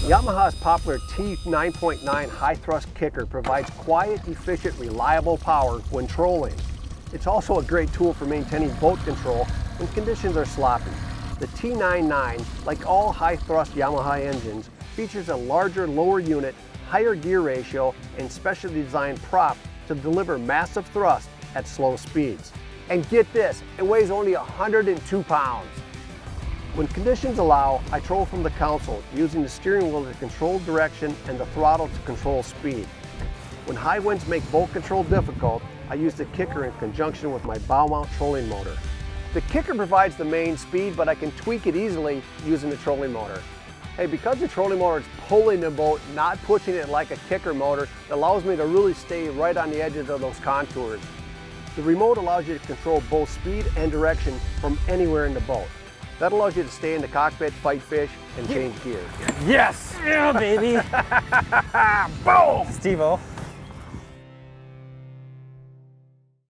Yamaha's popular T9.9 high-thrust kicker provides quiet, efficient, reliable power when trolling. It's also a great tool for maintaining boat control when conditions are sloppy. The T9.9, like all high-thrust Yamaha engines, features a larger, lower unit, higher gear ratio, and specially designed prop to deliver massive thrust at slow speeds. And get this, it weighs only 102 pounds. When conditions allow, I troll from the console, using the steering wheel to control direction and the throttle to control speed. When high winds make boat control difficult, I use the kicker in conjunction with my bow mount trolling motor. The kicker provides the main speed, but I can tweak it easily using the trolling motor. Hey, because the trolling motor is pulling the boat, not pushing it like a kicker motor, it allows me to really stay right on the edges of those contours. The remote allows you to control both speed and direction from anywhere in the boat. That allows you to stay in the cockpit, fight fish, and change gears. Yes! Yeah, baby! Boom! Steve-O.